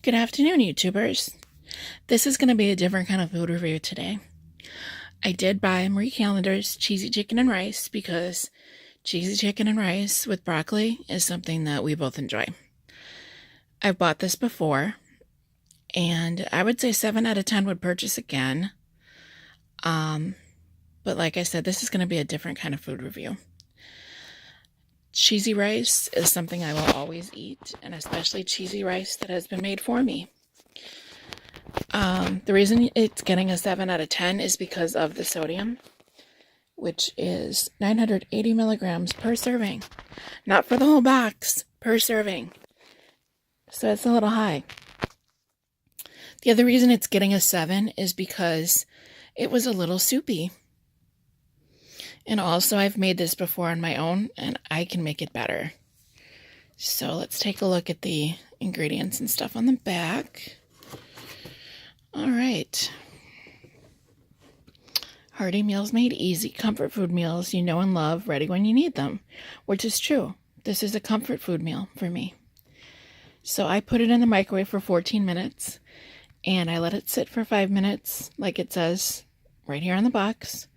Good afternoon, YouTubers. This is going to be a different kind of food review today. I did buy Marie Callender's cheesy chicken and rice because cheesy chicken and rice with broccoli is something that we both enjoy. I've bought this before, and I would say 7 out of 10 would purchase again. But like I said, this is going to be a different kind of food review. Cheesy rice is something I will always eat, and especially cheesy rice that has been made for me. The reason it's getting a 7 out of 10 is because of the sodium, which is 980 milligrams per serving. Not for the whole box, per serving. So it's a little high. The other reason it's getting a 7 is because it was a little soupy. And also, I've made this before on my own, and I can make it better. So let's take a look at the ingredients and stuff on the back. All right. Hearty meals made easy. Comfort food meals you know and love, ready when you need them. Which is true. This is a comfort food meal for me. So I put it in the microwave for 14 minutes, and I let it sit for 5 minutes, like it says right here on the box.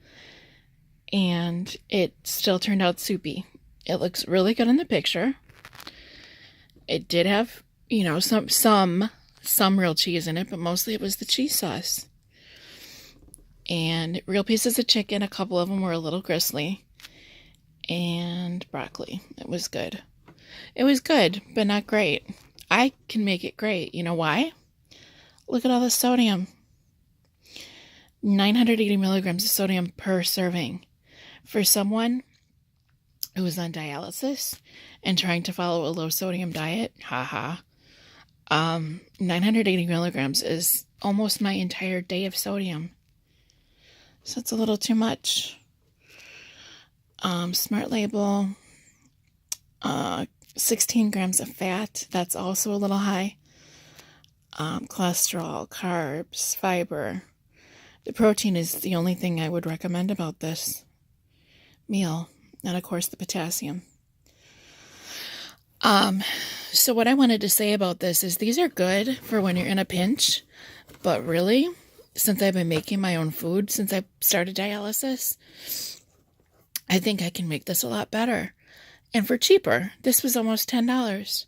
And it still turned out soupy. It looks really good in the picture. It did have, some real cheese in it, but mostly it was the cheese sauce. And real pieces of chicken, a couple of them were a little gristly. And broccoli. It was good. It was good, but not great. I can make it great. You know why? Look at all the sodium. 980 milligrams of sodium per serving. For someone who is on dialysis and trying to follow a low sodium diet, 980 milligrams is almost my entire day of sodium. So it's a little too much. Smart label, 16 grams of fat. That's also a little high. Cholesterol, carbs, fiber. The protein is the only thing I would recommend about this meal, and of course the potassium. So what I wanted to say about this is these are good for when you're in a pinch, but really, since I've been making my own food since I started dialysis, I think I can make this a lot better. And for cheaper. This was almost $10.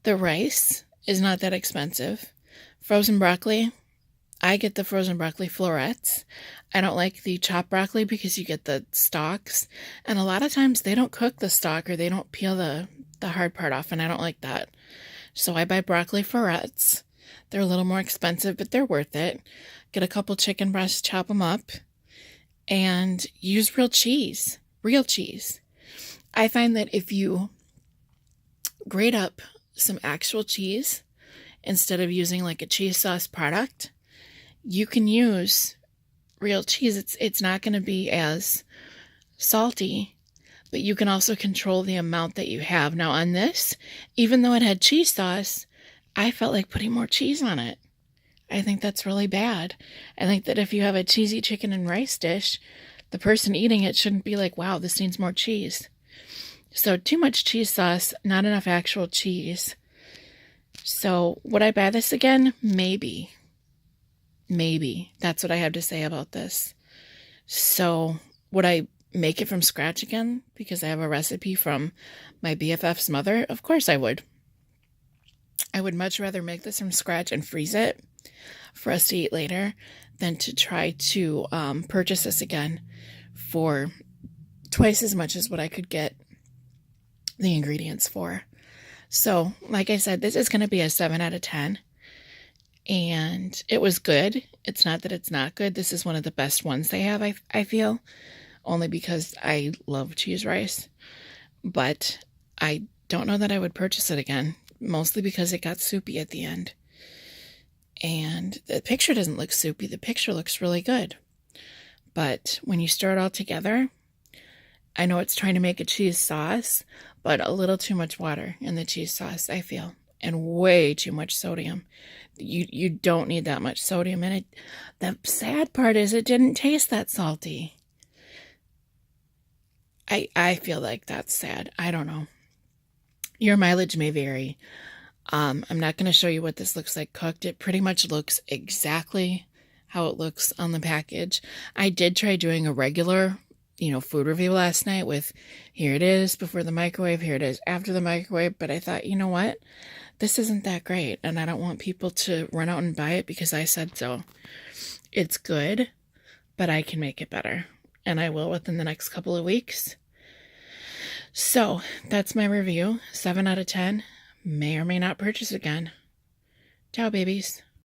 The rice is not that expensive. Frozen broccoli, I get the frozen broccoli florets. I don't like the chopped broccoli because you get the stalks. And a lot of times they don't cook the stalk or they don't peel the hard part off, and I don't like that. So I buy broccoli florets. They're a little more expensive, but they're worth it. Get a couple chicken breasts, chop them up, and use real cheese. Real cheese. I find that if you grate up some actual cheese instead of using like a cheese sauce product, you can use real cheese. It's not going to be as salty, but you can also control the amount that you have. Now on this, even though it had cheese sauce, I felt like putting more cheese on it. I think that's really bad. I think that if you have a cheesy chicken and rice dish, the person eating it shouldn't be like, wow, this needs more cheese. So too much cheese sauce, not enough actual cheese. So would I buy this again? Maybe. Maybe. That's what I have to say about this. So would I make it from scratch again because I have a recipe from my BFF's mother? Of course I would. I would much rather make this from scratch and freeze it for us to eat later than to try to purchase this again for twice as much as what I could get the ingredients for. So, like I said, this is going to be a 7 out of 10. And it was good. It's not that it's not good. This is one of the best ones they have, I feel. Only because I love cheese rice. But I don't know that I would purchase it again. Mostly because it got soupy at the end. And the picture doesn't look soupy. The picture looks really good. But when you stir it all together, I know it's trying to make a cheese sauce, but a little too much water in the cheese sauce, I feel. And way too much sodium. You don't need that much sodium in it. The sad part is it didn't taste that salty. I feel like that's sad. I don't know. Your mileage may vary. I'm not going to show you what this looks like cooked. It pretty much looks exactly how it looks on the package. I did try doing a regular, food review last night with here it is before the microwave, here it is after the microwave, but I thought, you know what? This isn't that great, and I don't want people to run out and buy it because I said so. It's good, but I can make it better, and I will within the next couple of weeks. So that's my review. 7 out of 10. May or may not purchase again. Ciao, babies.